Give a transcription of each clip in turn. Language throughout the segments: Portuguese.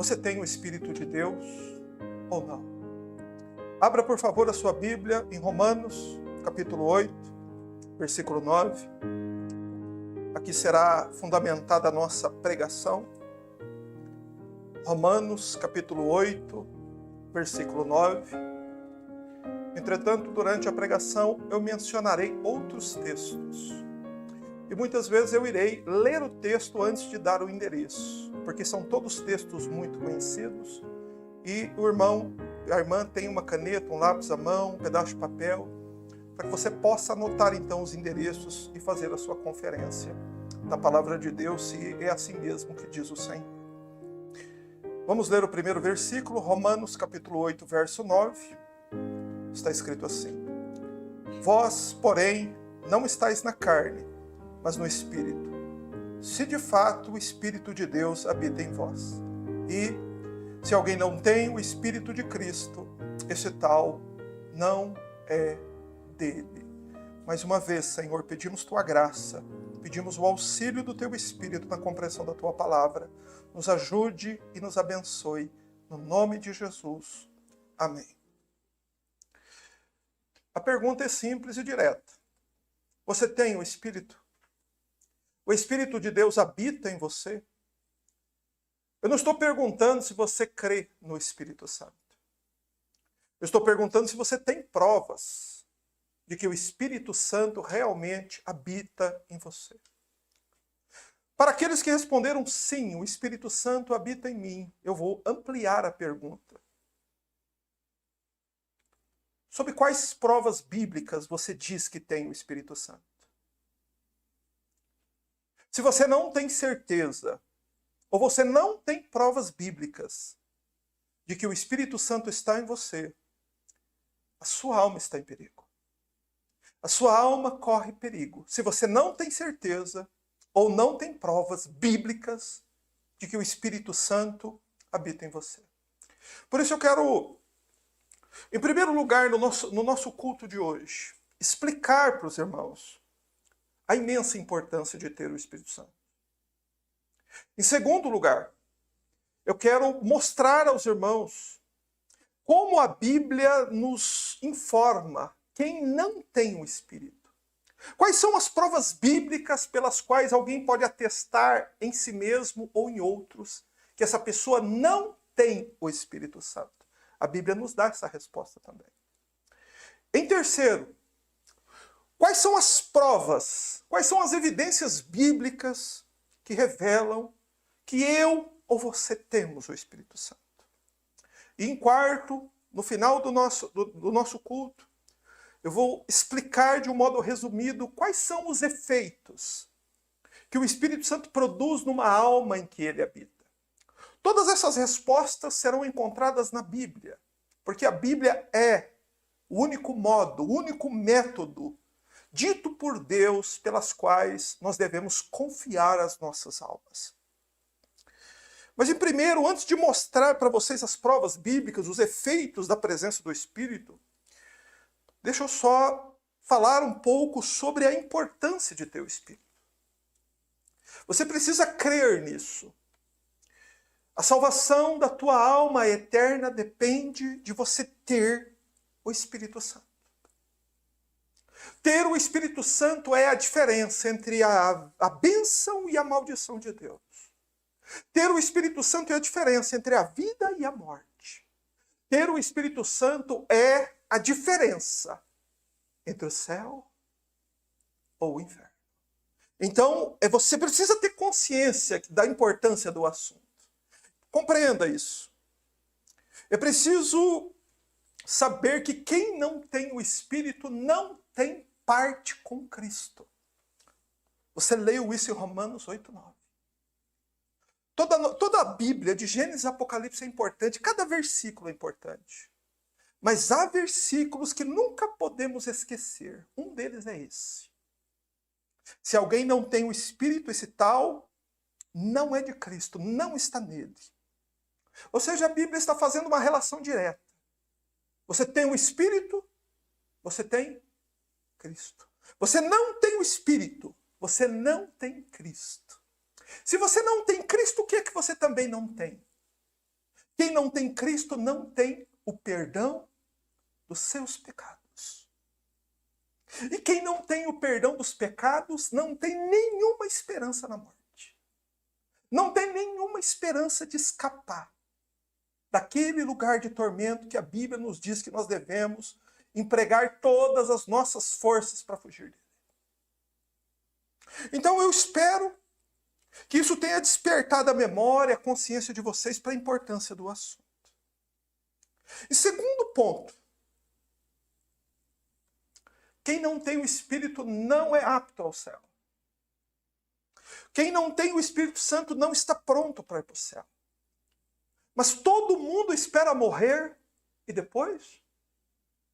Você tem o Espírito de Deus ou não? Abra, por favor, a sua Bíblia em Romanos, capítulo 8, versículo 9. Aqui será fundamentada a nossa pregação. Romanos, capítulo 8, versículo 9. Entretanto, durante a pregação, eu mencionarei outros textos. E muitas vezes eu irei ler o texto antes de dar o endereço, porque são todos textos muito conhecidos. E o irmão, a irmã tem uma caneta, um lápis à mão, um pedaço de papel, para que você possa anotar então os endereços e fazer a sua conferência da palavra de Deus, se é assim mesmo que diz o Senhor. Vamos ler o primeiro versículo, Romanos capítulo 8, verso 9. Está escrito assim: Vós, porém, não estáis na carne, mas no Espírito, se de fato o Espírito de Deus habita em vós. E, se alguém não tem o Espírito de Cristo, esse tal não é dele. Mais uma vez, Senhor, pedimos Tua graça, pedimos o auxílio do Teu Espírito na compreensão da Tua palavra. Nos ajude e nos abençoe, no nome de Jesus. Amém. A pergunta é simples e direta. Você tem o Espírito? O Espírito de Deus habita em você? Eu não estou perguntando se você crê no Espírito Santo. Eu estou perguntando se você tem provas de que o Espírito Santo realmente habita em você. Para aqueles que responderam sim, o Espírito Santo habita em mim, eu vou ampliar a pergunta. Sobre quais provas bíblicas você diz que tem o Espírito Santo? Se você não tem certeza, ou você não tem provas bíblicas de que o Espírito Santo está em você, a sua alma está em perigo. A sua alma corre perigo. Se você não tem certeza, ou não tem provas bíblicas de que o Espírito Santo habita em você. Por isso eu quero, em primeiro lugar, no nosso culto de hoje, explicar para os irmãos a imensa importância de ter o Espírito Santo. Em segundo lugar, eu quero mostrar aos irmãos como a Bíblia nos informa quem não tem o Espírito. Quais são as provas bíblicas pelas quais alguém pode atestar em si mesmo ou em outros que essa pessoa não tem o Espírito Santo? A Bíblia nos dá essa resposta também. Em terceiro, quais são as provas, quais são as evidências bíblicas que revelam que eu ou você temos o Espírito Santo? E em quarto, no final do nosso culto, eu vou explicar de um modo resumido quais são os efeitos que o Espírito Santo produz numa alma em que ele habita. Todas essas respostas serão encontradas na Bíblia, porque a Bíblia é o único modo, o único método dito por Deus pelas quais nós devemos confiar as nossas almas. Mas, em primeiro, antes de mostrar para vocês as provas bíblicas, os efeitos da presença do Espírito, deixa eu só falar um pouco sobre a importância de ter o Espírito. Você precisa crer nisso. A salvação da tua alma eterna depende de você ter o Espírito Santo. Ter o Espírito Santo é a diferença entre a bênção e a maldição de Deus. Ter o Espírito Santo é a diferença entre a vida e a morte. Ter o Espírito Santo é a diferença entre o céu ou o inferno. Então, você precisa ter consciência da importância do assunto. Compreenda isso. É preciso saber que quem não tem o Espírito não tem parte com Cristo. Você leu isso em Romanos 8, 9. Toda a Bíblia, de Gênesis a Apocalipse, é importante, cada versículo é importante. Mas há versículos que nunca podemos esquecer. Um deles é esse. Se alguém não tem o Espírito, esse tal não é de Cristo, não está nele. Ou seja, a Bíblia está fazendo uma relação direta. Você tem o Espírito, você tem Cristo. Você não tem o Espírito, você não tem Cristo. Se você não tem Cristo, o que é que você também não tem? Quem não tem Cristo não tem o perdão dos seus pecados. E quem não tem o perdão dos pecados não tem nenhuma esperança na morte. Não tem nenhuma esperança de escapar daquele lugar de tormento que a Bíblia nos diz que nós devemos empregar todas as nossas forças para fugir dele. Então eu espero que isso tenha despertado a memória, a consciência de vocês para a importância do assunto. E segundo ponto, quem não tem o Espírito não é apto ao céu. Quem não tem o Espírito Santo não está pronto para ir para o céu. Mas todo mundo espera morrer e depois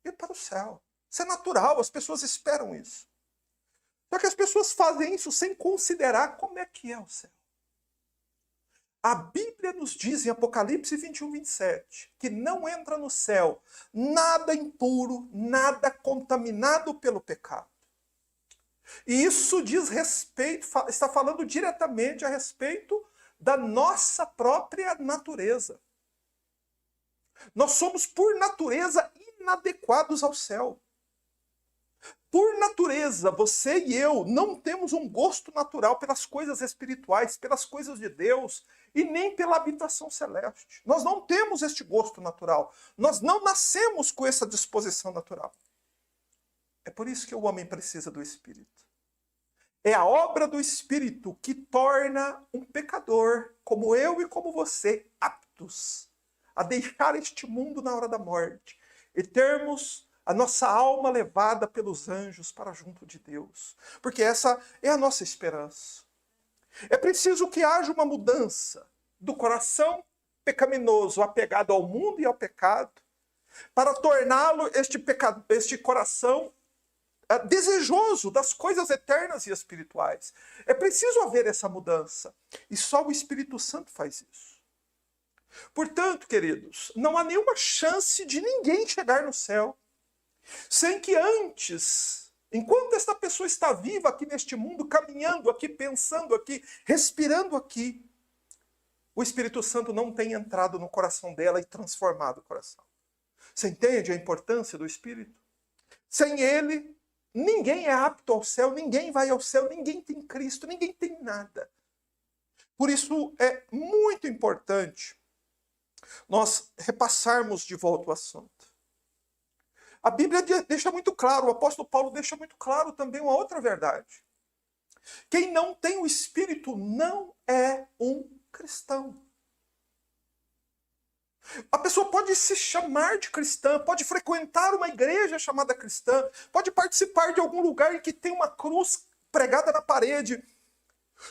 ir para o céu. Isso é natural, as pessoas esperam isso. Só que as pessoas fazem isso sem considerar como é que é o céu. A Bíblia nos diz em Apocalipse 21, 27, que não entra no céu nada impuro, nada contaminado pelo pecado. E isso diz respeito, está falando diretamente a respeito da nossa própria natureza. Nós somos, por natureza, inadequados ao céu. Por natureza, você e eu não temos um gosto natural pelas coisas espirituais, pelas coisas de Deus e nem pela habitação celeste. Nós não temos este gosto natural. Nós não nascemos com essa disposição natural. É por isso que o homem precisa do Espírito. É a obra do Espírito que torna um pecador, como eu e como você, aptos a deixar este mundo na hora da morte e termos a nossa alma levada pelos anjos para junto de Deus. Porque essa é a nossa esperança. É preciso que haja uma mudança do coração pecaminoso, apegado ao mundo e ao pecado, para torná-lo, este coração, desejoso das coisas eternas e espirituais. É preciso haver essa mudança. E só o Espírito Santo faz isso. Portanto, queridos, não há nenhuma chance de ninguém chegar no céu sem que antes, enquanto esta pessoa está viva aqui neste mundo, caminhando aqui, pensando aqui, respirando aqui, o Espírito Santo não tenha entrado no coração dela e transformado o coração. Você entende a importância do Espírito? Sem ele, ninguém é apto ao céu, ninguém vai ao céu, ninguém tem Cristo, ninguém tem nada. Por isso é muito importante nós repassarmos de volta o assunto. A Bíblia deixa muito claro, o apóstolo Paulo deixa muito claro também uma outra verdade. Quem não tem o Espírito não é um cristão. A pessoa pode se chamar de cristã, pode frequentar uma igreja chamada cristã, pode participar de algum lugar em que tem uma cruz pregada na parede.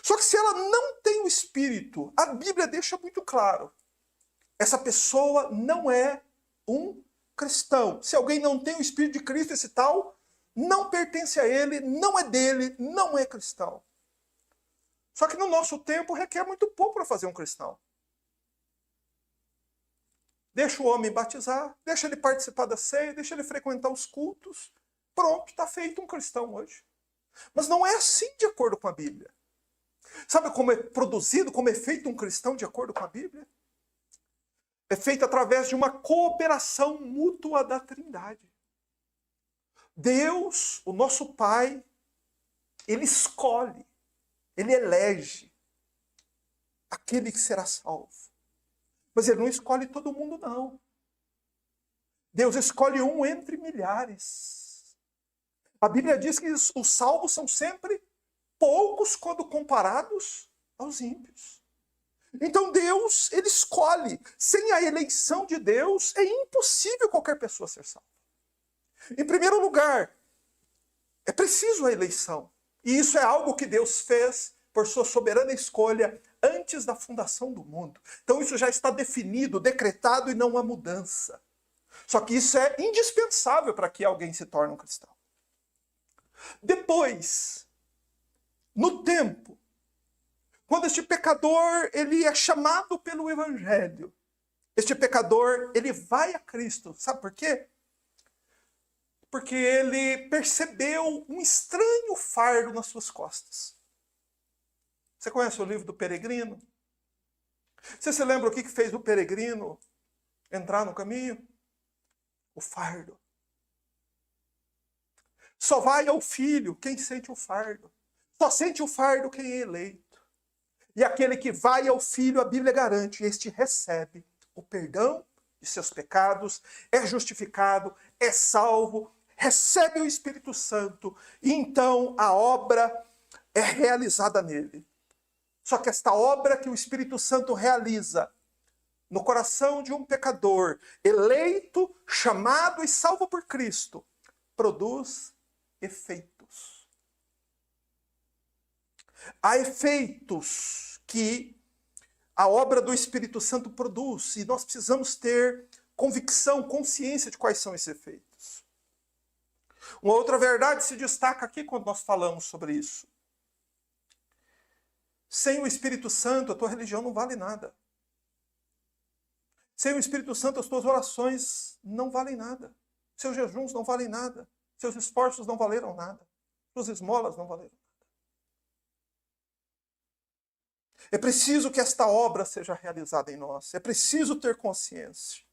Só que se ela não tem o Espírito, a Bíblia deixa muito claro. Essa pessoa não é um cristão. Se alguém não tem o Espírito de Cristo, esse tal não pertence a ele, não é dele, não é cristão. Só que no nosso tempo requer muito pouco para fazer um cristão. Deixa o homem batizar, deixa ele participar da ceia, deixa ele frequentar os cultos. Pronto, está feito um cristão hoje. Mas não é assim de acordo com a Bíblia. Sabe como é produzido, como é feito um cristão de acordo com a Bíblia? É feito através de uma cooperação mútua da Trindade. Deus, o nosso Pai, Ele escolhe, Ele elege aquele que será salvo. Mas Ele não escolhe todo mundo, não. Deus escolhe um entre milhares. A Bíblia diz que os salvos são sempre poucos quando comparados aos ímpios. Então Deus, Ele escolhe. Sem a eleição de Deus, é impossível qualquer pessoa ser salva. Em primeiro lugar, é preciso a eleição. E isso é algo que Deus fez por sua soberana escolha antes da fundação do mundo. Então isso já está definido, decretado e não há mudança. Só que isso é indispensável para que alguém se torne um cristão. Depois, no tempo, quando este pecador ele é chamado pelo Evangelho, este pecador ele vai a Cristo. Sabe por quê? Porque ele percebeu um estranho fardo nas suas costas. Você conhece o livro do Peregrino? Você se lembra o que fez o Peregrino entrar no caminho? O fardo. Só vai ao filho quem sente o fardo. Só sente o fardo quem é eleito. E aquele que vai ao filho, a Bíblia garante, este recebe o perdão de seus pecados, é justificado, é salvo, recebe o Espírito Santo, e então a obra é realizada nele. Só que esta obra que o Espírito Santo realiza no coração de um pecador, eleito, chamado e salvo por Cristo, produz efeitos. Há efeitos que a obra do Espírito Santo produz, e nós precisamos ter convicção, consciência de quais são esses efeitos. Uma outra verdade se destaca aqui quando nós falamos sobre isso. Sem o Espírito Santo, a tua religião não vale nada. Sem o Espírito Santo, as tuas orações não valem nada. Seus jejuns não valem nada. Seus esforços não valeram nada. Suas esmolas não valeram nada. É preciso que esta obra seja realizada em nós. É preciso ter consciência.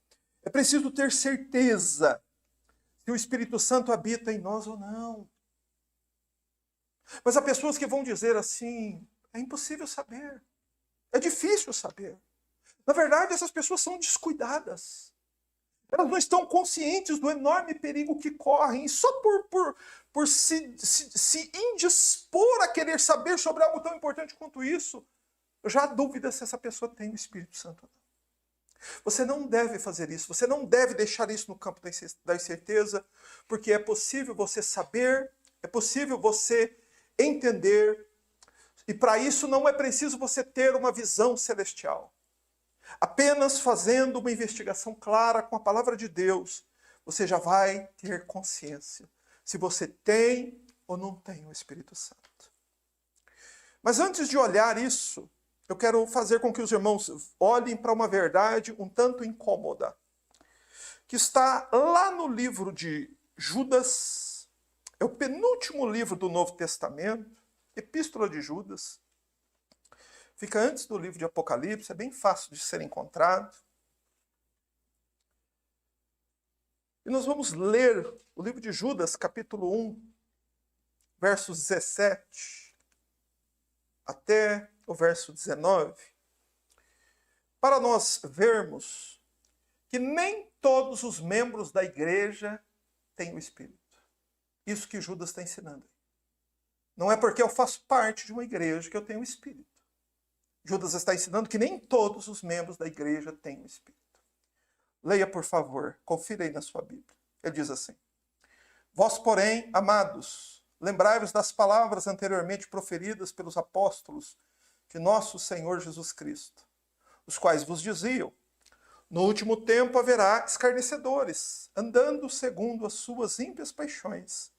É preciso ter certeza se o Espírito Santo habita em nós ou não. Mas há pessoas que vão dizer assim, é impossível saber. É difícil saber. Na verdade, essas pessoas são descuidadas. Elas não estão conscientes do enorme perigo que correm. E só por se indispor a querer saber sobre algo tão importante quanto isso, já há dúvida se essa pessoa tem o Espírito Santo ou não. Você não deve fazer isso. Você não deve deixar isso no campo da incerteza, porque é possível você saber, é possível você entender, e para isso não é preciso você ter uma visão celestial. Apenas fazendo uma investigação clara com a palavra de Deus, você já vai ter consciência se você tem ou não tem o Espírito Santo. Mas antes de olhar isso, eu quero fazer com que os irmãos olhem para uma verdade um tanto incômoda, que está lá no livro de Judas, é o penúltimo livro do Novo Testamento, Epístola de Judas. Fica antes do livro de Apocalipse, é bem fácil de ser encontrado. E nós vamos ler o livro de Judas, capítulo 1, versos 17 até o verso 19, para nós vermos que nem todos os membros da igreja têm o Espírito. Isso que Judas está ensinando. Não é porque eu faço parte de uma igreja que eu tenho o Espírito. Judas está ensinando que nem todos os membros da igreja têm o Espírito. Leia, por favor, confira aí na sua Bíblia. Ele diz assim: Vós, porém, amados, lembrai-vos das palavras anteriormente proferidas pelos apóstolos de nosso Senhor Jesus Cristo, os quais vos diziam: no último tempo haverá escarnecedores, andando segundo as suas ímpias paixões.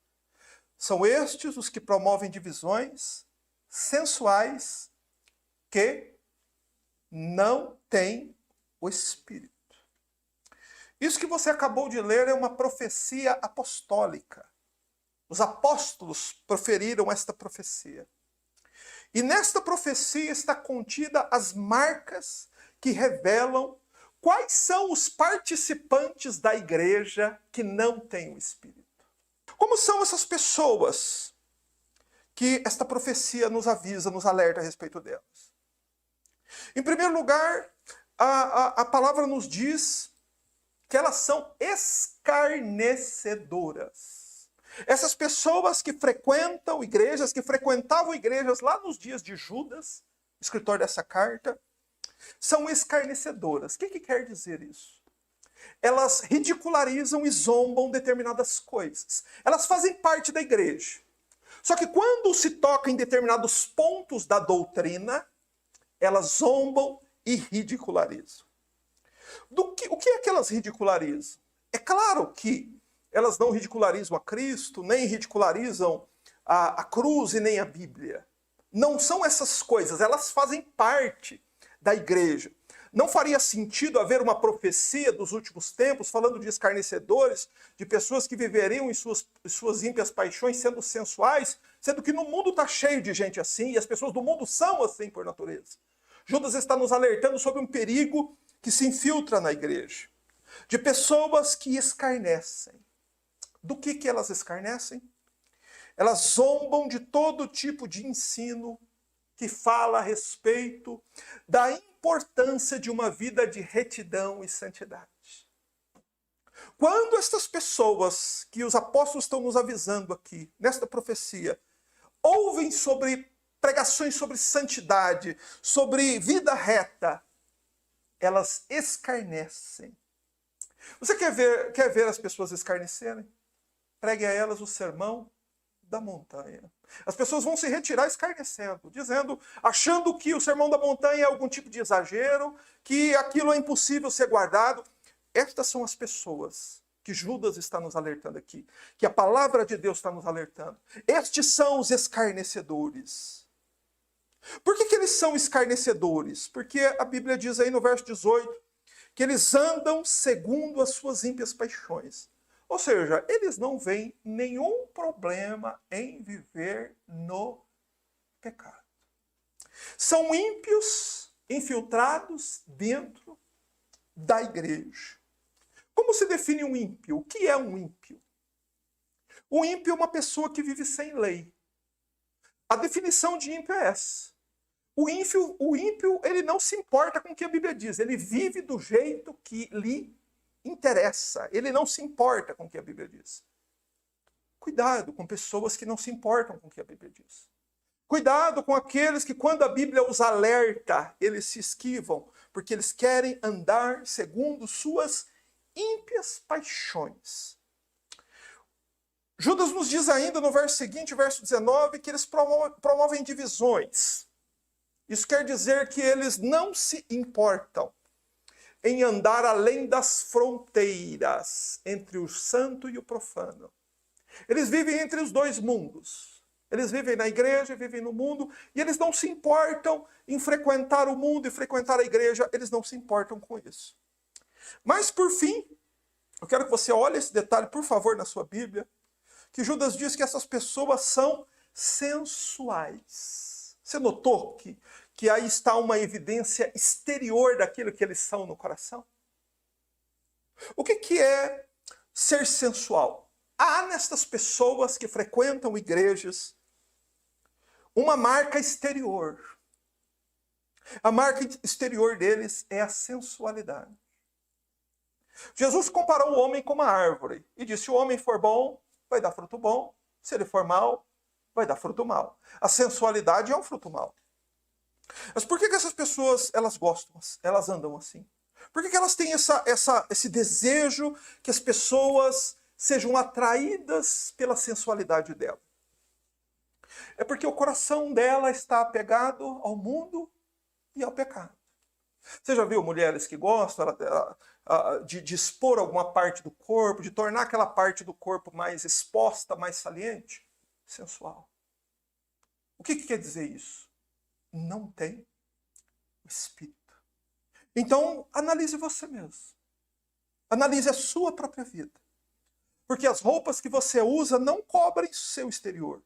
São estes os que promovem divisões, sensuais, que não têm o Espírito. Isso que você acabou de ler é uma profecia apostólica. Os apóstolos proferiram esta profecia. E nesta profecia está contida as marcas que revelam quais são os participantes da igreja que não têm o Espírito. Como são essas pessoas que esta profecia nos avisa, nos alerta a respeito delas? Em primeiro lugar, a palavra nos diz que elas são escarnecedoras. Essas pessoas que frequentam igrejas, que frequentavam igrejas lá nos dias de Judas, escritor dessa carta, são escarnecedoras. O que quer dizer isso? Elas ridicularizam e zombam determinadas coisas. Elas fazem parte da igreja. Só que quando se toca em determinados pontos da doutrina, elas zombam e ridicularizam. O que é que elas ridicularizam? É claro que elas não ridicularizam a Cristo, nem ridicularizam a cruz e nem a Bíblia. Não são essas coisas, elas fazem parte da igreja. Não faria sentido haver uma profecia dos últimos tempos falando de escarnecedores, de pessoas que viveriam em suas ímpias paixões sendo sensuais, sendo que no mundo está cheio de gente assim e as pessoas do mundo são assim por natureza. Judas está nos alertando sobre um perigo que se infiltra na igreja. de pessoas que escarnecem. Do que elas escarnecem? Elas zombam de todo tipo de ensino que fala a respeito da importância de uma vida de retidão e santidade. Quando estas pessoas, que os apóstolos estão nos avisando aqui, nesta profecia, ouvem sobre pregações sobre santidade, sobre vida reta, elas escarnecem. Você quer ver as pessoas escarnecerem? Pregue a elas o sermão da montanha. As pessoas vão se retirar escarnecendo, dizendo, achando que o sermão da montanha é algum tipo de exagero, que aquilo é impossível ser guardado. Estas são as pessoas que Judas está nos alertando aqui, que a palavra de Deus está nos alertando. Estes são os escarnecedores. Por que eles são escarnecedores? Porque a Bíblia diz aí no verso 18 que eles andam segundo as suas ímpias paixões. Ou seja, eles não veem nenhum problema em viver no pecado. São ímpios infiltrados dentro da igreja. Como se define um ímpio? O que é um ímpio? O ímpio é uma pessoa que vive sem lei. A definição de ímpio é essa. O ímpio, ele não se importa com o que a Bíblia diz. Ele vive do jeito que lhe interessa. Ele não se importa com o que a Bíblia diz. Cuidado com pessoas que não se importam com o que a Bíblia diz. Cuidado com aqueles que, quando a Bíblia os alerta, eles se esquivam, porque eles querem andar segundo suas ímpias paixões. Judas nos diz ainda no verso seguinte, verso 19, que eles promovem divisões. Isso quer dizer que eles não se importam em andar além das fronteiras entre o santo e o profano. Eles vivem entre os dois mundos. Eles vivem na igreja, vivem no mundo, e eles não se importam em frequentar o mundo e frequentar a igreja. Eles não se importam com isso. Mas, por fim, eu quero que você olhe esse detalhe, por favor, na sua Bíblia, que Judas diz que essas pessoas são sensuais. Você notou que aí está uma evidência exterior daquilo que eles são no coração? O que é ser sensual? Há nestas pessoas que frequentam igrejas uma marca exterior. A marca exterior deles é a sensualidade. Jesus comparou o homem com uma árvore e disse: se o homem for bom, vai dar fruto bom. Se ele for mau, vai dar fruto mau. A sensualidade é um fruto mau. Mas por que essas pessoas, elas gostam, elas andam assim? Por que elas têm esse desejo que as pessoas sejam atraídas pela sensualidade dela? É porque o coração dela está apegado ao mundo e ao pecado. Você já viu mulheres que gostam de expor alguma parte do corpo, de tornar aquela parte do corpo mais exposta, mais saliente? Sensual. O que quer dizer isso? Não tem o Espírito. Então, analise você mesmo. Analise a sua própria vida. Porque as roupas que você usa não cobrem o seu exterior.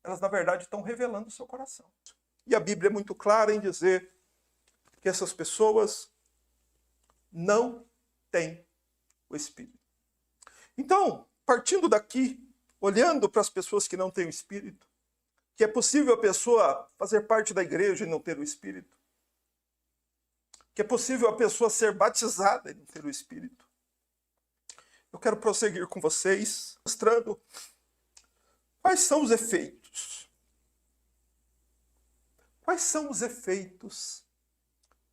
Elas, na verdade, estão revelando o seu coração. E a Bíblia é muito clara em dizer que essas pessoas não têm o Espírito. Então, partindo daqui, olhando para as pessoas que não têm o Espírito, que é possível a pessoa fazer parte da igreja e não ter o Espírito, que é possível a pessoa ser batizada e não ter o Espírito, eu quero prosseguir com vocês, mostrando quais são os efeitos. Quais são os efeitos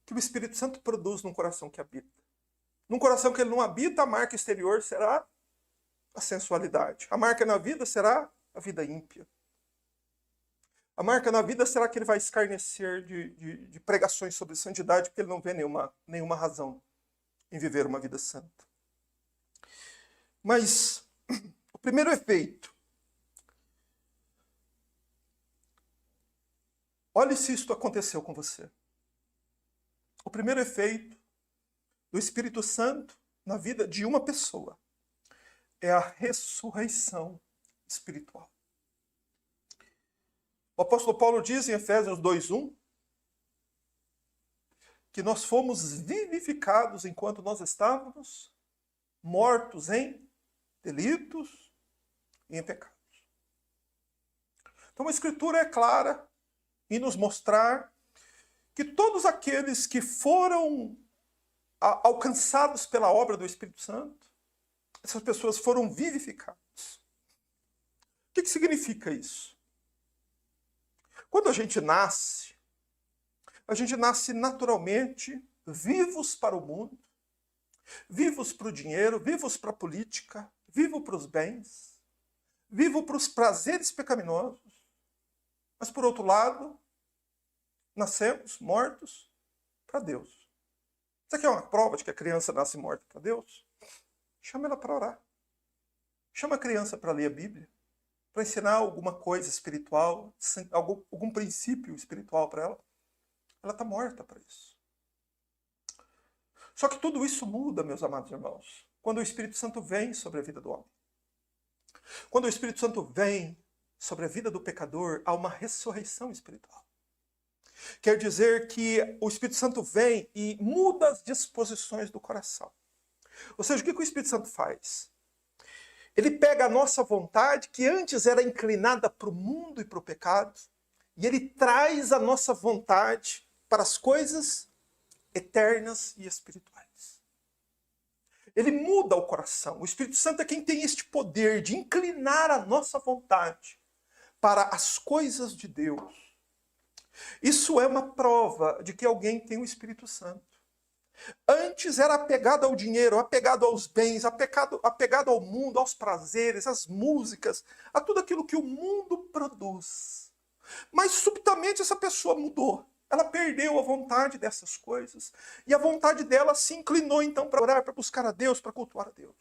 que o Espírito Santo produz num coração que habita? Num coração que ele não habita, a marca exterior será a sensualidade. A marca na vida será a vida ímpia. A marca na vida será que ele vai escarnecer de pregações sobre santidade, porque ele não vê nenhuma razão em viver uma vida santa. Mas o primeiro efeito, olhe se isto aconteceu com você. O primeiro efeito do Espírito Santo na vida de uma pessoa é a ressurreição espiritual. O apóstolo Paulo diz em Efésios 2:1 que nós fomos vivificados enquanto nós estávamos mortos em delitos e em pecados. Então a Escritura é clara em nos mostrar que todos aqueles que foram alcançados pela obra do Espírito Santo, essas pessoas foram vivificadas. O que significa isso? Quando a gente nasce naturalmente vivos para o mundo, vivos para o dinheiro, vivos para a política, vivos para os bens, vivos para os prazeres pecaminosos. Mas, por outro lado, nascemos mortos para Deus. Isso aqui é uma prova de que a criança nasce morta para Deus? Chama ela para orar. Chama a criança para ler a Bíblia, para ensinar alguma coisa espiritual, algum princípio espiritual para ela. Ela está morta para isso. Só que tudo isso muda, meus amados irmãos, quando o Espírito Santo vem sobre a vida do homem. Quando o Espírito Santo vem sobre a vida do pecador, há uma ressurreição espiritual. Quer dizer que o Espírito Santo vem e muda as disposições do coração. Ou seja, o que o Espírito Santo faz? Ele pega a nossa vontade, que antes era inclinada para o mundo e para o pecado, e ele traz a nossa vontade para as coisas eternas e espirituais. Ele muda o coração. O Espírito Santo é quem tem este poder de inclinar a nossa vontade para as coisas de Deus. Isso é uma prova de que alguém tem o Espírito Santo. Antes era apegado ao dinheiro, apegado aos bens, apegado ao mundo, aos prazeres, às músicas, a tudo aquilo que o mundo produz. Mas subitamente essa pessoa mudou. Ela perdeu a vontade dessas coisas. E a vontade dela se inclinou então para orar, para buscar a Deus, para cultuar a Deus.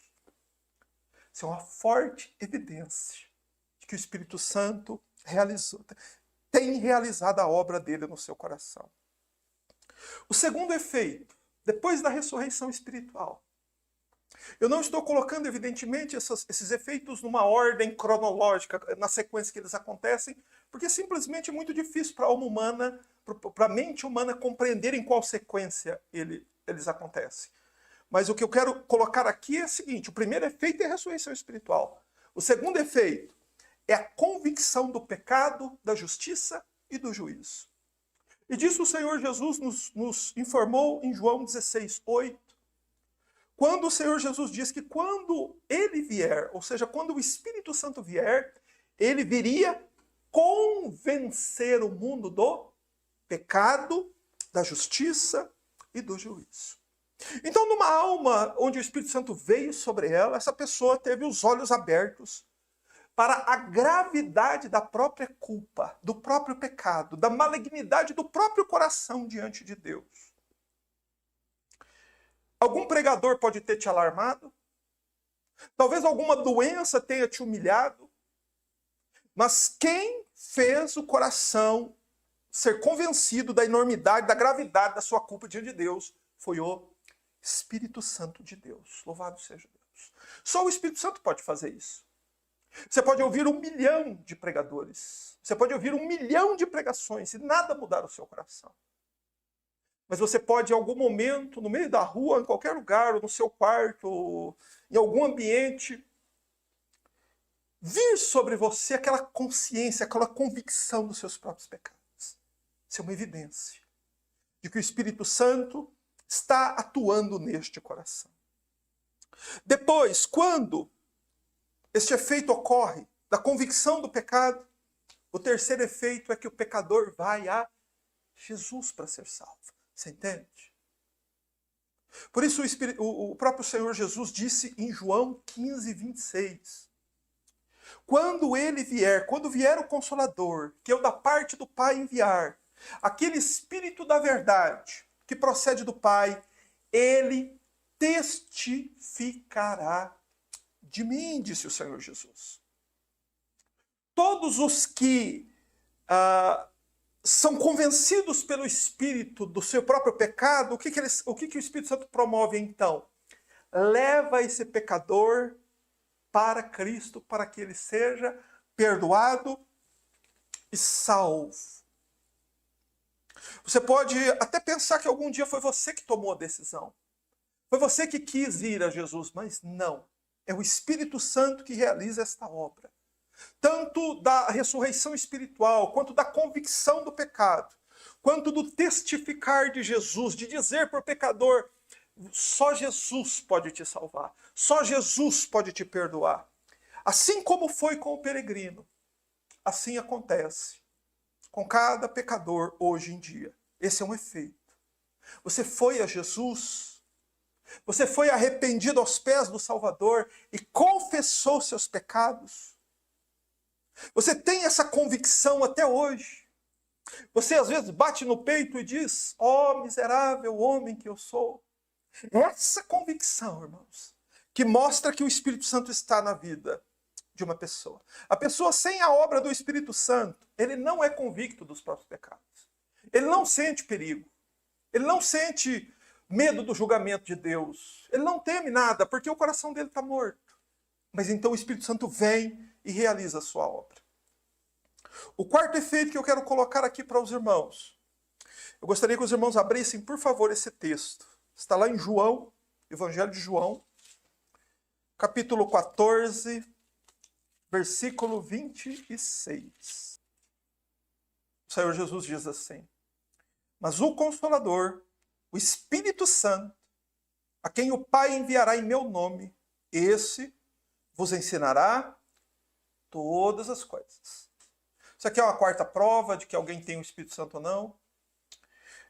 Isso é uma forte evidência de que o Espírito Santo tem realizado a obra dele no seu coração. O segundo efeito, depois da ressurreição espiritual. Eu não estou colocando, evidentemente, esses efeitos numa ordem cronológica, na sequência que eles acontecem, porque simplesmente é muito difícil para a alma humana, para a mente humana compreender em qual sequência eles acontecem. Mas o que eu quero colocar aqui é o seguinte: o primeiro efeito é a ressurreição espiritual. O segundo efeito é a convicção do pecado, da justiça e do juízo. E disso o Senhor Jesus nos informou em João 16:8, quando o Senhor Jesus diz que quando ele vier, ou seja, quando o Espírito Santo vier, ele viria convencer o mundo do pecado, da justiça e do juízo. Então, numa alma onde o Espírito Santo veio sobre ela, essa pessoa teve os olhos abertos para a gravidade da própria culpa, do próprio pecado, da malignidade do próprio coração diante de Deus. Algum pregador pode ter te alarmado, talvez alguma doença tenha te humilhado, mas quem fez o coração ser convencido da enormidade, da gravidade da sua culpa diante de Deus foi o Espírito Santo de Deus. Louvado seja Deus. Só o Espírito Santo pode fazer isso. Você pode ouvir 1 milhão de pregadores. Você pode ouvir 1 milhão de pregações e nada mudar o seu coração. Mas você pode, em algum momento, no meio da rua, em qualquer lugar, ou no seu quarto, ou em algum ambiente, vir sobre você aquela consciência, aquela convicção dos seus próprios pecados. Isso é uma evidência de que o Espírito Santo está atuando neste coração. Depois, quando este efeito ocorre da convicção do pecado, o terceiro efeito é que o pecador vai a Jesus para ser salvo. Você entende? Por isso o próprio Senhor Jesus disse em João 15:26, quando ele vier, quando vier o Consolador, que eu da parte do Pai enviar, aquele Espírito da verdade que procede do Pai, ele testificará de mim, disse o Senhor Jesus. Todos os que são convencidos pelo Espírito do seu próprio pecado, o que o Espírito Santo promove então? Leva esse pecador para Cristo, para que ele seja perdoado e salvo. Você pode até pensar que algum dia foi você que tomou a decisão. Foi você que quis ir a Jesus, mas não. É o Espírito Santo que realiza esta obra. Tanto da ressurreição espiritual, quanto da convicção do pecado, quanto do testificar de Jesus, de dizer para o pecador, só Jesus pode te salvar, só Jesus pode te perdoar. Assim como foi com o peregrino, assim acontece com cada pecador hoje em dia. Esse é um efeito. Você foi a Jesus, você foi arrependido aos pés do Salvador e confessou seus pecados. Você tem essa convicção até hoje. Você às vezes bate no peito e diz, ó miserável homem que eu sou. Essa convicção, irmãos, que mostra que o Espírito Santo está na vida de uma pessoa. A pessoa sem a obra do Espírito Santo, ele não é convicto dos próprios pecados. Ele não sente perigo. Ele não sente medo do julgamento de Deus. Ele não teme nada, porque o coração dele está morto. Mas então o Espírito Santo vem e realiza a sua obra. O quarto efeito que eu quero colocar aqui para os irmãos. Eu gostaria que os irmãos abrissem, por favor, esse texto. Está lá em João, Evangelho de João, capítulo 14, versículo 26. O Senhor Jesus diz assim: mas o Consolador, o Espírito Santo, a quem o Pai enviará em meu nome, esse vos ensinará todas as coisas. Isso aqui é uma quarta prova de que alguém tem o Espírito Santo ou não.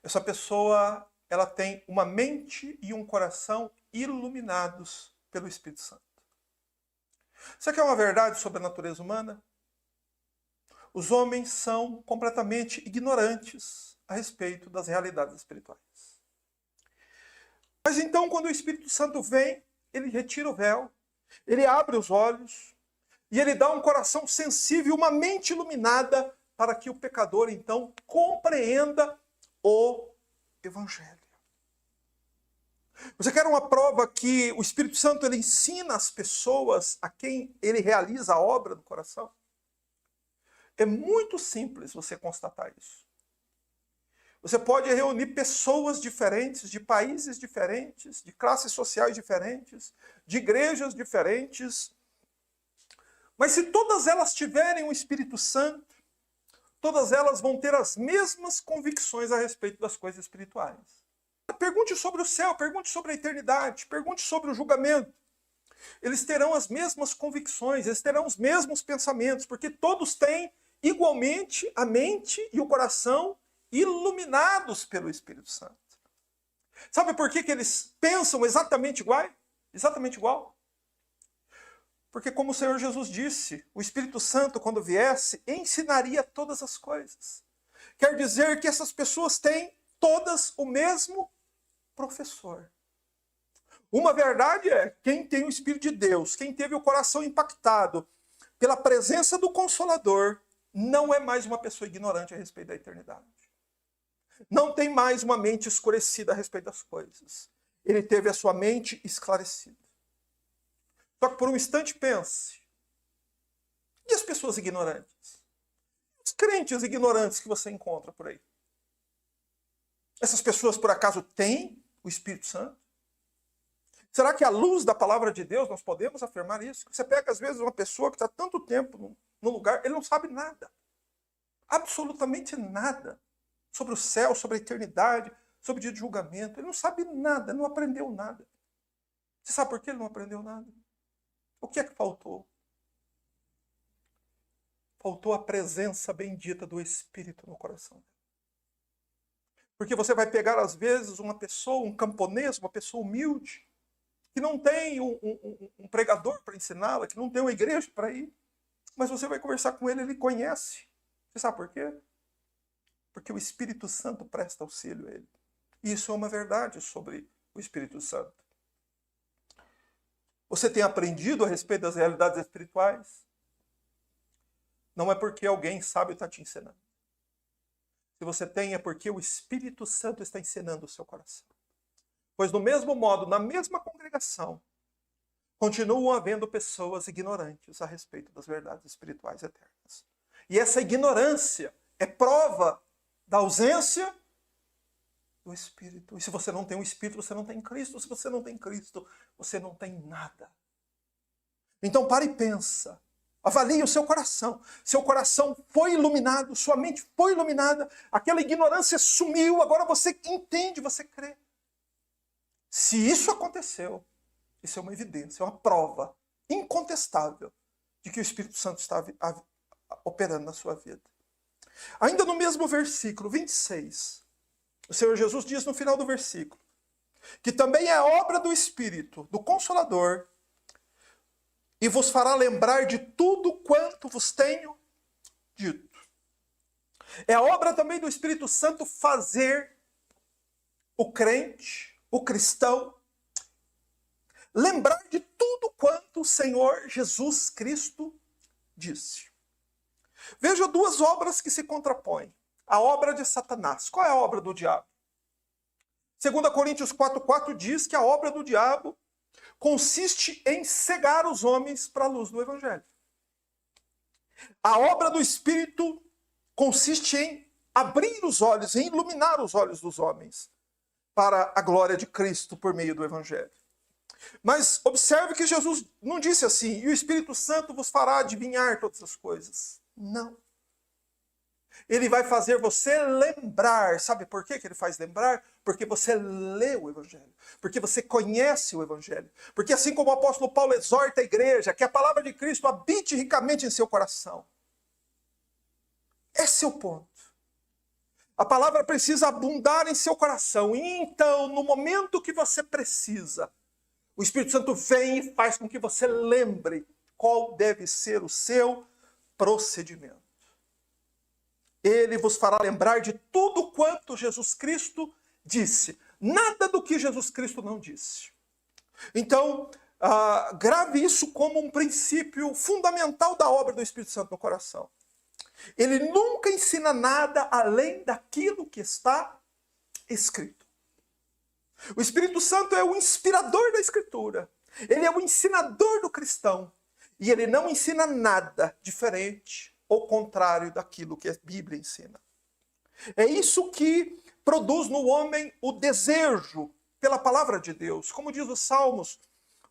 Essa pessoa, ela tem uma mente e um coração iluminados pelo Espírito Santo. Isso aqui é uma verdade sobre a natureza humana. Os homens são completamente ignorantes a respeito das realidades espirituais. Mas então, quando o Espírito Santo vem, ele retira o véu, ele abre os olhos, e ele dá um coração sensível, uma mente iluminada, para que o pecador, então, compreenda o Evangelho. Você quer uma prova que o Espírito Santo ele ensina as pessoas a quem ele realiza a obra do coração? É muito simples você constatar isso. Você pode reunir pessoas diferentes, de países diferentes, de classes sociais diferentes, de igrejas diferentes. Mas se todas elas tiverem o Espírito Santo, todas elas vão ter as mesmas convicções a respeito das coisas espirituais. Pergunte sobre o céu, pergunte sobre a eternidade, pergunte sobre o julgamento. Eles terão as mesmas convicções, eles terão os mesmos pensamentos, porque todos têm igualmente a mente e o coração iluminados pelo Espírito Santo. Sabe por que eles pensam exatamente igual? Exatamente igual? Porque como o Senhor Jesus disse, o Espírito Santo, quando viesse, ensinaria todas as coisas. Quer dizer que essas pessoas têm todas o mesmo professor. Uma verdade é, quem tem o Espírito de Deus, quem teve o coração impactado pela presença do Consolador, não é mais uma pessoa ignorante a respeito da eternidade. Não tem mais uma mente escurecida a respeito das coisas. Ele teve a sua mente esclarecida. Só que por um instante pense, e as pessoas ignorantes? Os crentes ignorantes que você encontra por aí? Essas pessoas por acaso têm o Espírito Santo? Será que à luz da palavra de Deus nós podemos afirmar isso? Você pega às vezes uma pessoa que está tanto tempo no lugar, ele não sabe nada. Absolutamente nada. Sobre o céu, sobre a eternidade, sobre o dia de julgamento. Ele não sabe nada, não aprendeu nada. Você sabe por que ele não aprendeu nada? O que é que faltou? Faltou a presença bendita do Espírito no coração dele. Porque você vai pegar, às vezes, uma pessoa, um camponês, uma pessoa humilde, que não tem um pregador para ensiná-la, que não tem uma igreja para ir, mas você vai conversar com ele, ele conhece. Você sabe por quê? Porque o Espírito Santo presta auxílio a ele. E isso é uma verdade sobre o Espírito Santo. Você tem aprendido a respeito das realidades espirituais? Não é porque alguém sábio está te ensinando. Se você tem, é porque o Espírito Santo está ensinando o seu coração. Pois do mesmo modo, na mesma congregação, continuam havendo pessoas ignorantes a respeito das verdades espirituais eternas. E essa ignorância é prova da ausência do Espírito. E se você não tem o Espírito, você não tem Cristo. Se você não tem Cristo, você não tem nada. Então pare e pensa. Avalie o seu coração. Seu coração foi iluminado, sua mente foi iluminada, aquela ignorância sumiu, agora você entende, você crê. Se isso aconteceu, isso é uma evidência, é uma prova incontestável de que o Espírito Santo está operando na sua vida. Ainda no mesmo versículo 26, o Senhor Jesus diz no final do versículo que também é obra do Espírito, do Consolador, e vos fará lembrar de tudo quanto vos tenho dito. É a obra também do Espírito Santo fazer o crente, o cristão, lembrar de tudo quanto o Senhor Jesus Cristo disse. Veja duas obras que se contrapõem. A obra de Satanás. Qual é a obra do diabo? 2 Coríntios 4,4 diz que a obra do diabo consiste em cegar os homens para a luz do Evangelho. A obra do Espírito consiste em abrir os olhos, em iluminar os olhos dos homens para a glória de Cristo por meio do Evangelho. Mas observe que Jesus não disse assim, e o Espírito Santo vos fará adivinhar todas as coisas. Não. Ele vai fazer você lembrar. Sabe por que ele faz lembrar? Porque você lê o Evangelho. Porque você conhece o Evangelho. Porque assim como o apóstolo Paulo exorta a igreja, que a palavra de Cristo habite ricamente em seu coração. Esse é o ponto. A palavra precisa abundar em seu coração. E então, no momento que você precisa, o Espírito Santo vem e faz com que você lembre qual deve ser o seu procedimento. Ele vos fará lembrar de tudo quanto Jesus Cristo disse. Nada do que Jesus Cristo não disse. Então, grave isso como um princípio fundamental da obra do Espírito Santo no coração. Ele nunca ensina nada além daquilo que está escrito. O Espírito Santo é o inspirador da Escritura. Ele é o ensinador do cristão. E ele não ensina nada diferente ou contrário daquilo que a Bíblia ensina. É isso que produz no homem o desejo pela palavra de Deus. Como diz os Salmos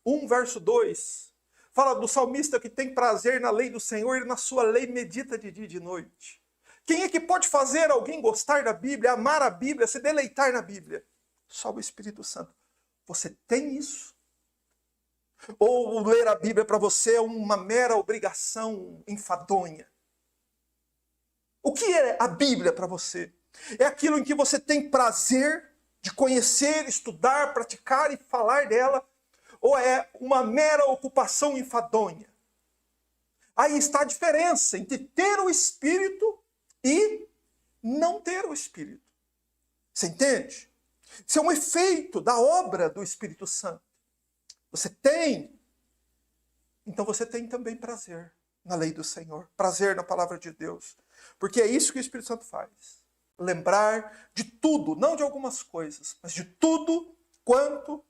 1, verso 2, fala do salmista que tem prazer na lei do Senhor e na sua lei medita de dia e de noite. Quem é que pode fazer alguém gostar da Bíblia, amar a Bíblia, se deleitar na Bíblia? Só o Espírito Santo. Você tem isso? Ou ler a Bíblia para você é uma mera obrigação enfadonha? O que é a Bíblia para você? É aquilo em que você tem prazer de conhecer, estudar, praticar e falar dela? Ou é uma mera ocupação enfadonha? Aí está a diferença entre ter o Espírito e não ter o Espírito. Você entende? Isso é um efeito da obra do Espírito Santo. Você tem, então você tem também prazer na lei do Senhor, prazer na palavra de Deus. Porque é isso que o Espírito Santo faz. Lembrar de tudo, não de algumas coisas, mas de tudo quanto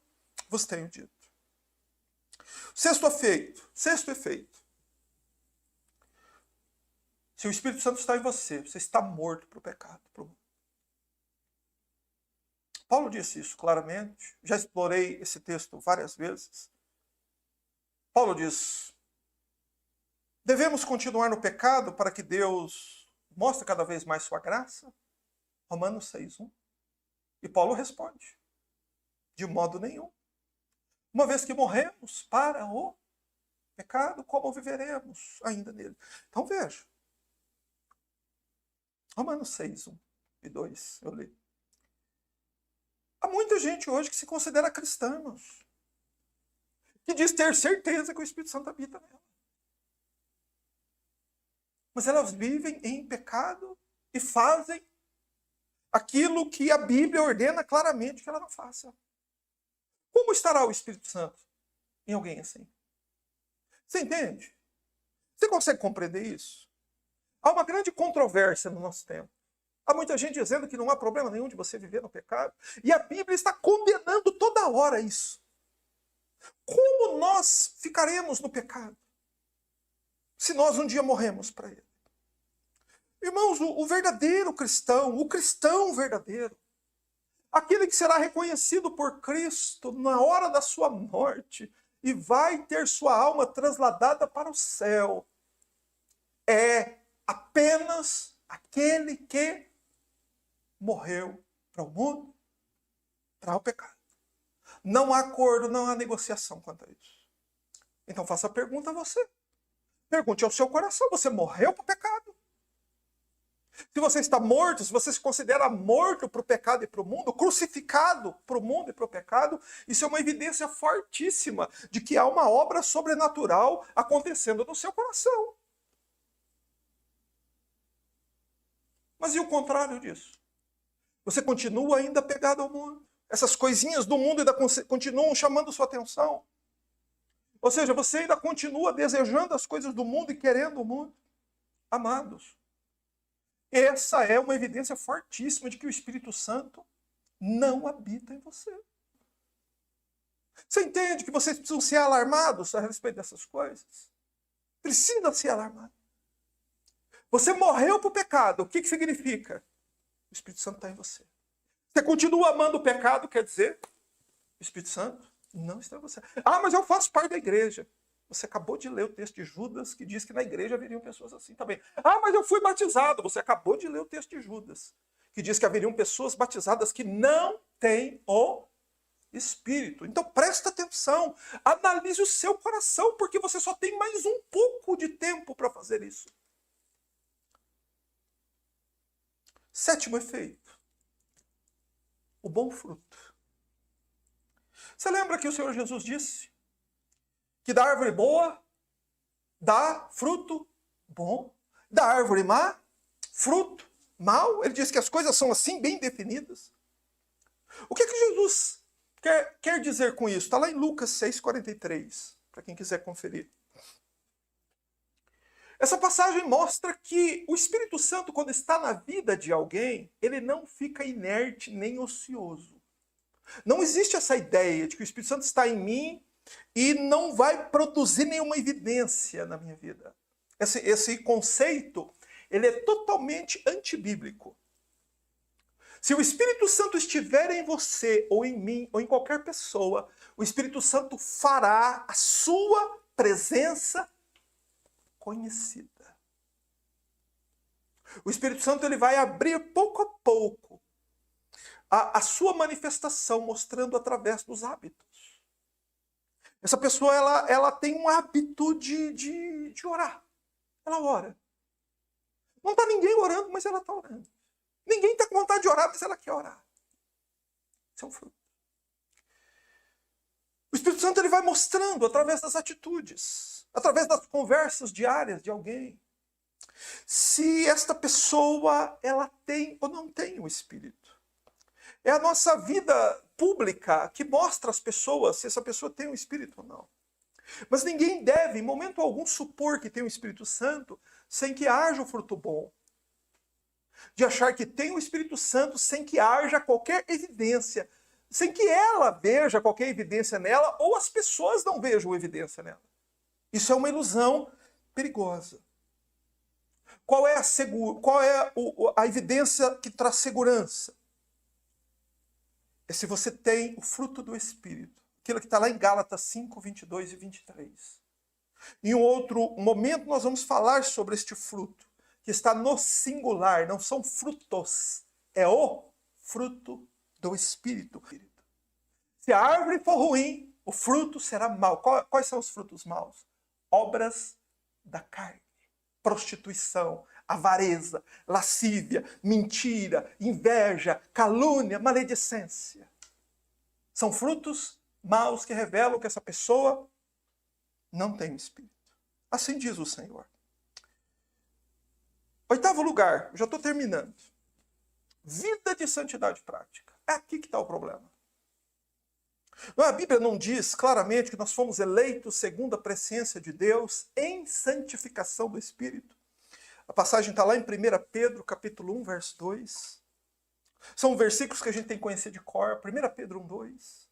vos tenho dito. Sexto efeito. Se o Espírito Santo está em você, você está morto para o pecado, para o mundo. Paulo disse isso claramente, já explorei esse texto várias vezes. Paulo diz, devemos continuar no pecado para que Deus mostre cada vez mais sua graça? Romanos 6:1. E Paulo responde, de modo nenhum. Uma vez que morremos para o pecado, como viveremos ainda nele? Então veja, Romanos 6:1 e 2, eu li. Há muita gente hoje que se considera cristãos, que diz ter certeza que o Espírito Santo habita nela. Mas elas vivem em pecado e fazem aquilo que a Bíblia ordena claramente que ela não faça. Como estará o Espírito Santo em alguém assim? Você entende? Você consegue compreender isso? Há uma grande controvérsia no nosso tempo. Há muita gente dizendo que não há problema nenhum de você viver no pecado. E a Bíblia está condenando toda hora isso. Como nós ficaremos no pecado se nós um dia morremos para ele? Irmãos, o verdadeiro cristão, o cristão verdadeiro, aquele que será reconhecido por Cristo na hora da sua morte e vai ter sua alma trasladada para o céu, é apenas aquele que morreu para o mundo, para o pecado. Não há acordo, não há negociação quanto a isso. Então faça a pergunta a você. Pergunte ao seu coração, você morreu para o pecado? Se você está morto, se você se considera morto para o pecado e para o mundo, crucificado para o mundo e para o pecado, isso é uma evidência fortíssima de que há uma obra sobrenatural acontecendo no seu coração. Mas e o contrário disso? Você continua ainda pegado ao mundo. Essas coisinhas do mundo ainda continuam chamando sua atenção. Ou seja, você ainda continua desejando as coisas do mundo e querendo o mundo. Amados, essa é uma evidência fortíssima de que o Espírito Santo não habita em você. Você entende que vocês precisam ser alarmados a respeito dessas coisas? Precisa ser alarmado. Você morreu para o pecado. O que significa? O Espírito Santo está em você. Você continua amando o pecado, quer dizer, o Espírito Santo não está em você. Ah, mas eu faço parte da igreja. Você acabou de ler o texto de Judas, que diz que na igreja haveriam pessoas assim também. Ah, mas eu fui batizado. Você acabou de ler o texto de Judas, que diz que haveriam pessoas batizadas que não têm o Espírito. Então presta atenção, analise o seu coração, porque você só tem mais um pouco de tempo para fazer isso. Sétimo efeito. O bom fruto. Você lembra que o Senhor Jesus disse que da árvore boa dá fruto bom, da árvore má, fruto mau? Ele disse que as coisas são assim, bem definidas. O que Jesus quer dizer com isso? Está lá em Lucas 6,43, para quem quiser conferir. Essa passagem mostra que o Espírito Santo, quando está na vida de alguém, ele não fica inerte nem ocioso. Não existe essa ideia de que o Espírito Santo está em mim e não vai produzir nenhuma evidência na minha vida. Esse conceito, ele é totalmente antibíblico. Se o Espírito Santo estiver em você, ou em mim, ou em qualquer pessoa, o Espírito Santo fará a sua presença conhecida. O Espírito Santo ele vai abrir pouco a pouco a sua manifestação, mostrando através dos hábitos. Essa pessoa ela tem um hábito de orar. Ela ora. Não está ninguém orando, mas ela está orando. Ninguém está com vontade de orar, mas ela quer orar. Isso é um fruto. O Espírito Santo ele vai mostrando através das atitudes, através das conversas diárias de alguém, se esta pessoa ela tem ou não tem o Espírito. É a nossa vida pública que mostra às pessoas se essa pessoa tem o Espírito ou não. Mas ninguém deve, em momento algum, supor que tem o Espírito Santo sem que haja o fruto bom. De achar que tem o Espírito Santo sem que haja qualquer evidência, sem que ela veja qualquer evidência nela, ou as pessoas não vejam evidência nela. Isso é uma ilusão perigosa. Qual é a evidência que traz segurança? É se você tem o fruto do Espírito. Aquilo que está lá em Gálatas 5, 22 e 23. Em um outro momento nós vamos falar sobre este fruto, que está no singular, não são frutos. É o fruto do Espírito. Se a árvore for ruim, o fruto será mau. Quais são os frutos maus? Obras da carne, prostituição, avareza, lascívia, mentira, inveja, calúnia, maledicência. São frutos maus que revelam que essa pessoa não tem o Espírito. Assim diz o Senhor. Oitavo lugar, já estou terminando. Vida de santidade prática. É aqui que está o problema. A Bíblia não diz claramente que nós fomos eleitos segundo a presciência de Deus em santificação do Espírito. A passagem está lá em 1 Pedro, capítulo 1, verso 2. São versículos que a gente tem que conhecer de cor. 1 Pedro 1, 2.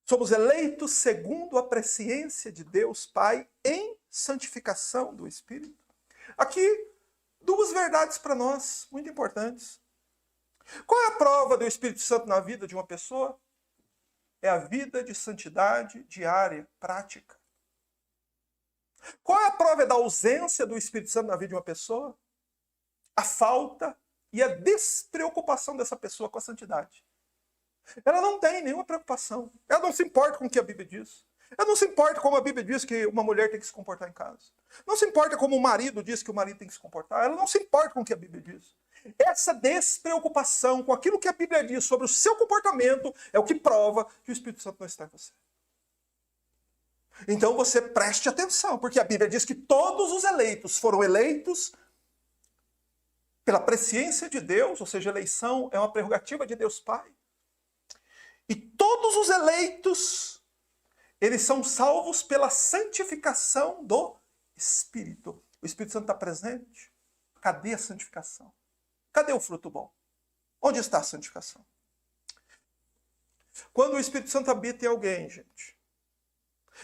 Somos eleitos segundo a presciência de Deus Pai em santificação do Espírito. Aqui, duas verdades para nós, muito importantes. Qual é a prova do Espírito Santo na vida de uma pessoa? É a vida de santidade diária, prática. Qual é a prova da ausência do Espírito Santo na vida de uma pessoa? A falta e a despreocupação dessa pessoa com a santidade. Ela não tem nenhuma preocupação. Ela não se importa com o que a Bíblia diz. Ela não se importa como a Bíblia diz que uma mulher tem que se comportar em casa. Não se importa como o marido diz que o marido tem que se comportar. Ela não se importa com o que a Bíblia diz. Essa despreocupação com aquilo que a Bíblia diz sobre o seu comportamento é o que prova que o Espírito Santo não está em você. Então você preste atenção, porque a Bíblia diz que todos os eleitos foram eleitos pela presciência de Deus, ou seja, a eleição é uma prerrogativa de Deus Pai. E todos os eleitos, eles são salvos pela santificação do Espírito. O Espírito Santo está presente? Cadê a santificação? Cadê o fruto bom? Onde está a santificação? Quando o Espírito Santo habita em alguém, gente,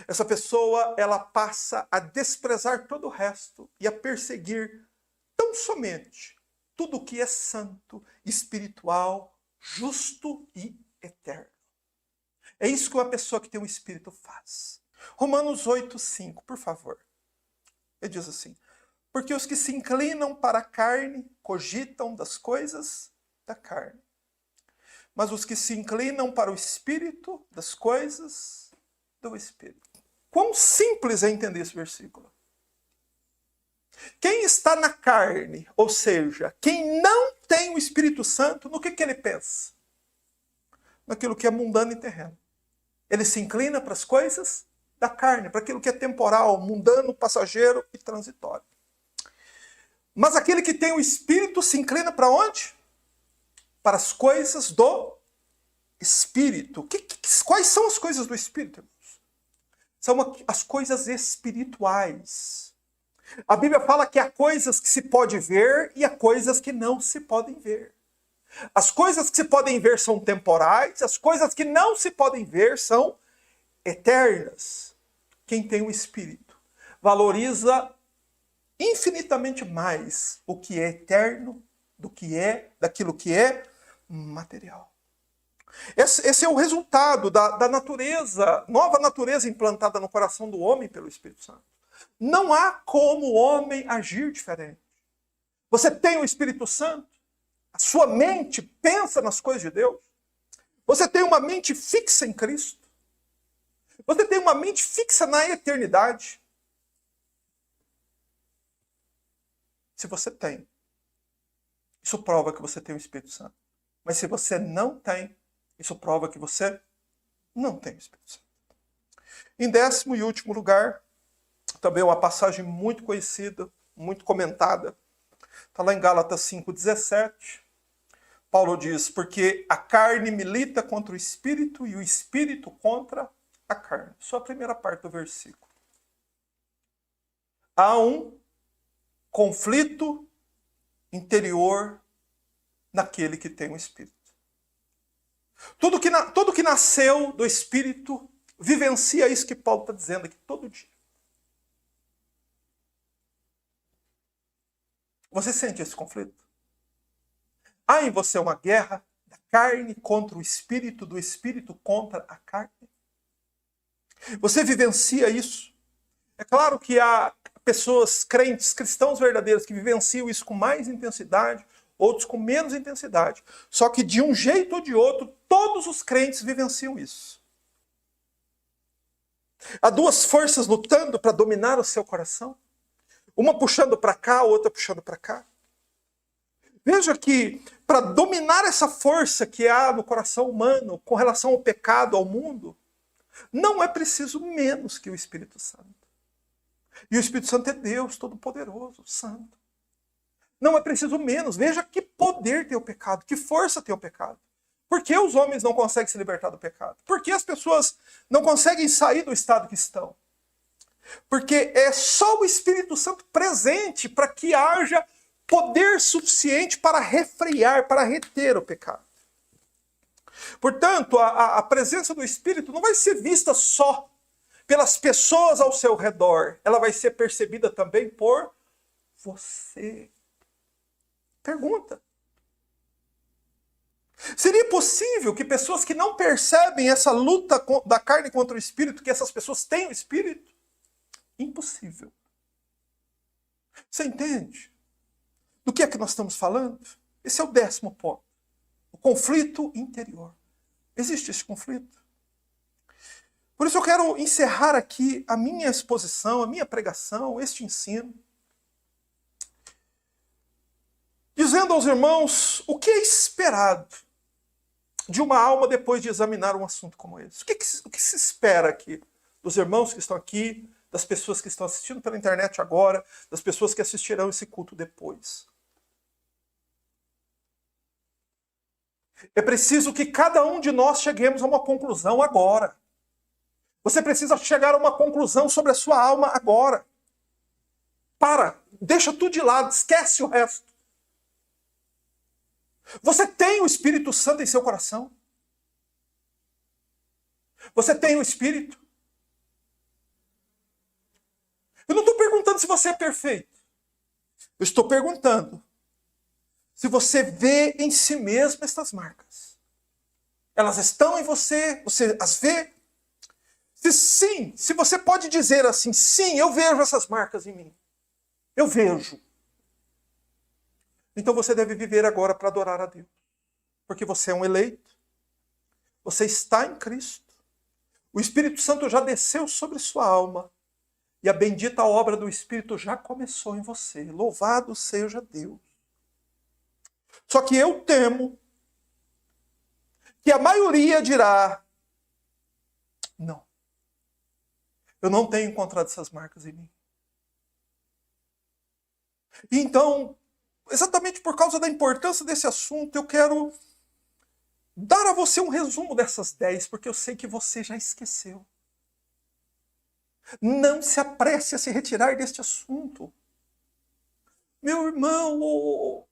essa pessoa, ela passa a desprezar todo o resto e a perseguir tão somente tudo o que é santo, espiritual, justo e eterno. É isso que uma pessoa que tem um Espírito faz. Romanos 8:5, por favor. Ele diz assim: porque os que se inclinam para a carne cogitam das coisas da carne, mas os que se inclinam para o Espírito, das coisas do Espírito. Quão simples é entender esse versículo. Quem está na carne, ou seja, quem não tem o Espírito Santo, no que ele pensa? Naquilo que é mundano e terreno. Ele se inclina para as coisas da carne, para aquilo que é temporal, mundano, passageiro e transitório. Mas aquele que tem o Espírito se inclina para onde? Para as coisas do Espírito. Quais são as coisas do Espírito, irmãos? São as coisas espirituais. A Bíblia fala que há coisas que se pode ver e há coisas que não se podem ver. As coisas que se podem ver são temporais, as coisas que não se podem ver são eternas. Quem tem o Espírito valoriza infinitamente mais o que é eterno daquilo que é material. Esse é o resultado da natureza, nova natureza implantada no coração do homem pelo Espírito Santo. Não há como o homem agir diferente. Você tem o Espírito Santo, a sua mente pensa nas coisas de Deus, você tem uma mente fixa em Cristo, você tem uma mente fixa na eternidade. Se você tem, isso prova que você tem o Espírito Santo. Mas se você não tem, isso prova que você não tem o Espírito Santo. Em 10º e último lugar, também uma passagem muito conhecida, muito comentada. Está lá em Gálatas 5:17. Paulo diz, porque a carne milita contra o Espírito e o Espírito contra a carne. Só a primeira parte do versículo. Há um conflito interior naquele que tem o Espírito. Tudo que nasceu do Espírito vivencia isso que Paulo está dizendo aqui todo dia. Você sente esse conflito? Há em você uma guerra da carne contra o Espírito, do Espírito contra a carne? Você vivencia isso? É claro que há pessoas crentes, cristãos verdadeiros, que vivenciam isso com mais intensidade, outros com menos intensidade. Só que de um jeito ou de outro, todos os crentes vivenciam isso. Há duas forças lutando para dominar o seu coração. Uma puxando para cá, outra puxando para cá. Veja que para dominar essa força que há no coração humano com relação ao pecado, ao mundo, não é preciso menos que o Espírito Santo. E o Espírito Santo é Deus Todo-Poderoso, Santo. Não é preciso menos. Veja que poder tem o pecado, que força tem o pecado. Por que os homens não conseguem se libertar do pecado? Por que as pessoas não conseguem sair do estado que estão? Porque é só o Espírito Santo presente para que haja poder suficiente para refrear, para reter o pecado. Portanto, a presença do Espírito não vai ser vista só pelas pessoas ao seu redor. Ela vai ser percebida também por você. Pergunta. Seria possível que pessoas que não percebem essa luta da carne contra o espírito, que essas pessoas tenham espírito? Impossível. Você entende? Do que é que nós estamos falando? Esse é o 10º ponto. O conflito interior. Existe esse conflito? Por isso eu quero encerrar aqui a minha exposição, a minha pregação, este ensino, dizendo aos irmãos o que é esperado de uma alma depois de examinar um assunto como esse. O que se espera aqui dos irmãos que estão aqui, das pessoas que estão assistindo pela internet agora, das pessoas que assistirão esse culto depois? É preciso que cada um de nós cheguemos a uma conclusão agora. Você precisa chegar a uma conclusão sobre a sua alma agora. Deixa tudo de lado, esquece o resto. Você tem o Espírito Santo em seu coração? Você tem o Espírito? Eu não estou perguntando se você é perfeito. Eu estou perguntando se você vê em si mesmo estas marcas. Elas estão em você, você as vê? Se sim, se você pode dizer assim, sim, eu vejo essas marcas em mim. Eu vejo. Então você deve viver agora para adorar a Deus. Porque você é um eleito. Você está em Cristo. O Espírito Santo já desceu sobre sua alma. E a bendita obra do Espírito já começou em você. Louvado seja Deus. Só que eu temo que a maioria dirá, não. Eu não tenho encontrado essas marcas em mim. E então, exatamente por causa da importância desse assunto, eu quero dar a você um resumo dessas 10, porque eu sei que você já esqueceu. Não se apresse a se retirar deste assunto. Meu irmão,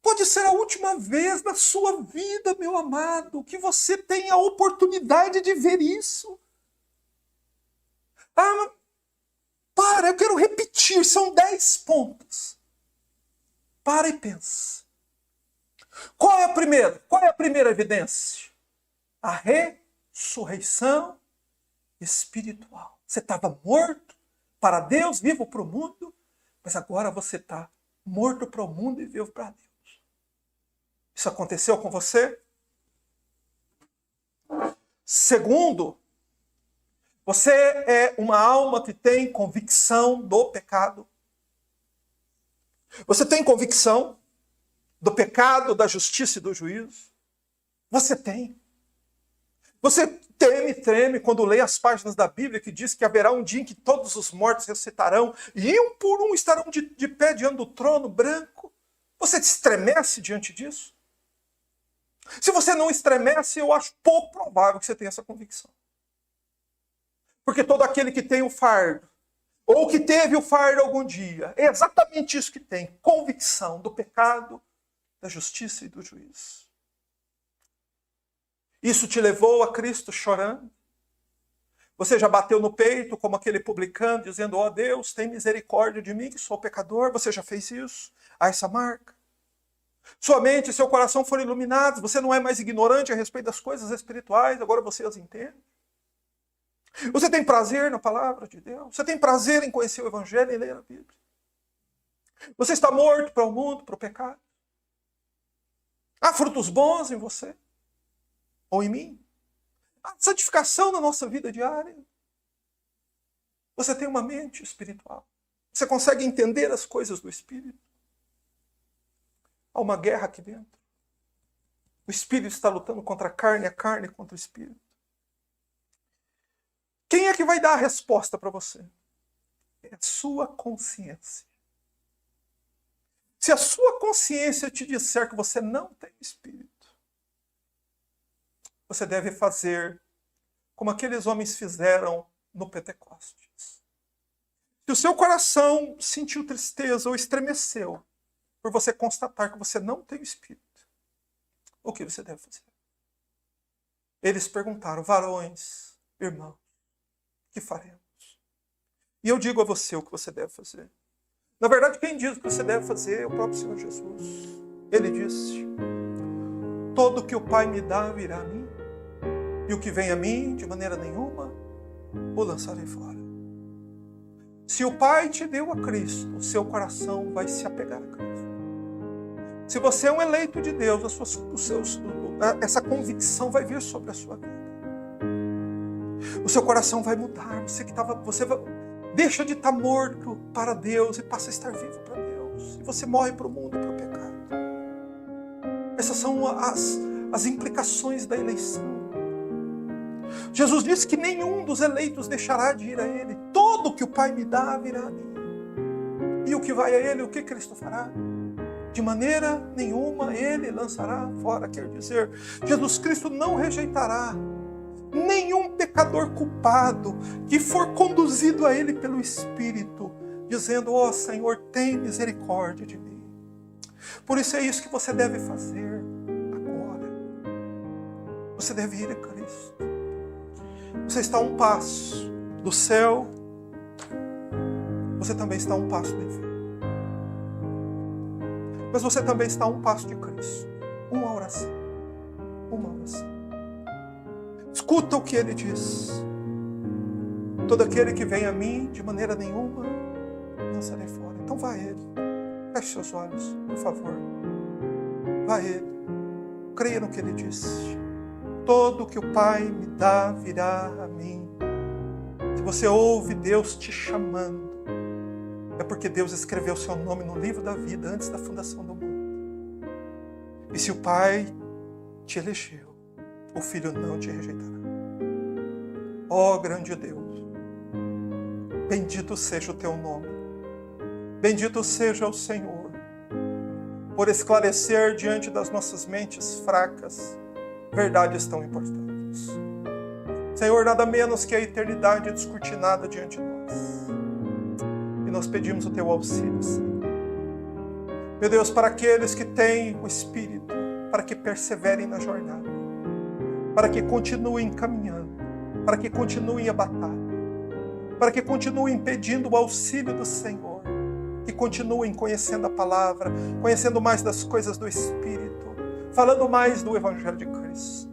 pode ser a última vez na sua vida, meu amado, que você tem a oportunidade de ver isso. Eu quero repetir, são 10 pontos. Para e pensa. Qual é a primeira? Qual é a primeira evidência? A ressurreição espiritual. Você estava morto para Deus, vivo para o mundo, mas agora você está morto para o mundo e vivo para Deus. Isso aconteceu com você? Segundo, você é uma alma que tem convicção do pecado. Você tem convicção do pecado, da justiça e do juízo? Você tem. Você treme quando lê as páginas da Bíblia que diz que haverá um dia em que todos os mortos ressuscitarão e um por um estarão de pé diante do trono branco. Você estremece diante disso? Se você não estremece, eu acho pouco provável que você tenha essa convicção. Porque todo aquele que tem o fardo, ou que teve o fardo algum dia, é exatamente isso que tem: convicção do pecado, da justiça e do juízo. Isso te levou a Cristo chorando? Você já bateu no peito como aquele publicano, dizendo, ó Deus, tem misericórdia de mim que sou pecador? Você já fez isso? Há essa marca. Sua mente e seu coração foram iluminados, você não é mais ignorante a respeito das coisas espirituais, agora você as entende. Você tem prazer na palavra de Deus? Você tem prazer em conhecer o Evangelho e ler a Bíblia? Você está morto para o mundo, para o pecado? Há frutos bons em você? Ou em mim? Há santificação na nossa vida diária? Você tem uma mente espiritual? Você consegue entender as coisas do Espírito? Há uma guerra aqui dentro. O Espírito está lutando contra a carne contra o Espírito. Quem é que vai dar a resposta para você? É a sua consciência. Se a sua consciência te disser que você não tem Espírito, você deve fazer como aqueles homens fizeram no Pentecostes. Se o seu coração sentiu tristeza ou estremeceu por você constatar que você não tem o Espírito, o que você deve fazer? Eles perguntaram, varões, irmãos, o que faremos? E eu digo a você o que você deve fazer. Na verdade, quem diz o que você deve fazer é o próprio Senhor Jesus. Ele disse, Todo que o Pai me dá virá a mim, e o que vem a mim, de maneira nenhuma, o lançarei fora. Se o Pai te deu a Cristo, o seu coração vai se apegar a Cristo. Se você é um eleito de Deus, essa convicção vai vir sobre a sua vida. O seu coração vai mudar. Deixa de estar morto para Deus e passa a estar vivo para Deus. E você morre para o mundo e para o pecado. Essas são as implicações da eleição. Jesus disse que nenhum dos eleitos deixará de ir a Ele. Todo que o Pai me dá virá a mim. E o que vai a Ele, o que Cristo fará? De maneira nenhuma Ele lançará fora. Quer dizer, Jesus Cristo não rejeitará nenhum pecador culpado que for conduzido a Ele pelo Espírito, dizendo: ó Senhor, tem misericórdia de mim. Por isso é isso que você deve fazer agora. Você deve ir a Cristo. Você está a um passo do céu, você também está a um passo do inferno. Mas você também está a um passo de Cristo. Uma oração. Uma oração. Escuta o que Ele diz. Todo aquele que vem a mim, de maneira nenhuma, lançarei fora. Então vá a Ele. Feche seus olhos, por favor. Vá a Ele. Creia no que Ele disse. Todo que o Pai me dá virá a mim. Se você ouve Deus te chamando, é porque Deus escreveu seu nome no livro da vida antes da fundação do mundo. E se o Pai te elegeu, o Filho não te rejeitará. Ó grande Deus, bendito seja o teu nome. Bendito seja o Senhor, por esclarecer diante das nossas mentes fracas verdades tão importantes. Senhor, nada menos que a eternidade descortinada diante de nós. E nós pedimos o teu auxílio, Senhor. Meu Deus, para aqueles que têm o Espírito, para que perseverem na jornada, para que continuem caminhando, para que continuem a batalha, para que continuem pedindo o auxílio do Senhor, que continuem conhecendo a palavra, conhecendo mais das coisas do Espírito, falando mais do Evangelho de Cristo.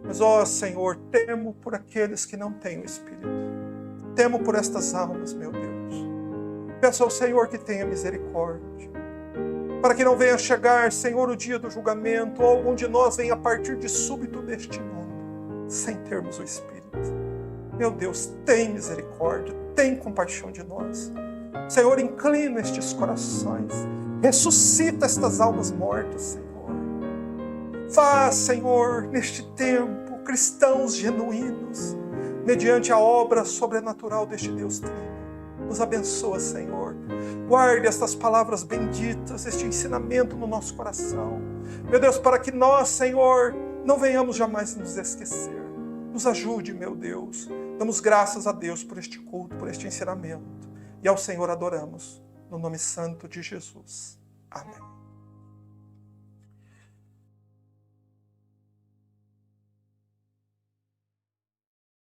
Mas, ó Senhor, temo por aqueles que não têm o Espírito. Temo por estas almas, meu Deus. Peço ao Senhor que tenha misericórdia, para que não venha chegar, Senhor, o dia do julgamento, ou algum de nós venha partir de súbito deste mundo, sem termos o Espírito. Meu Deus, tem misericórdia, tem compaixão de nós. Senhor, inclina estes corações, ressuscita estas almas mortas, Senhor. Faz, Senhor, neste tempo, cristãos genuínos, mediante a obra sobrenatural deste Deus Trino. Nos abençoa, Senhor. Guarde estas palavras benditas, este ensinamento no nosso coração. Meu Deus, para que nós, Senhor, não venhamos jamais nos esquecer. Nos ajude, meu Deus. Damos graças a Deus por este culto, por este ensinamento. E ao Senhor adoramos, no nome santo de Jesus. Amém.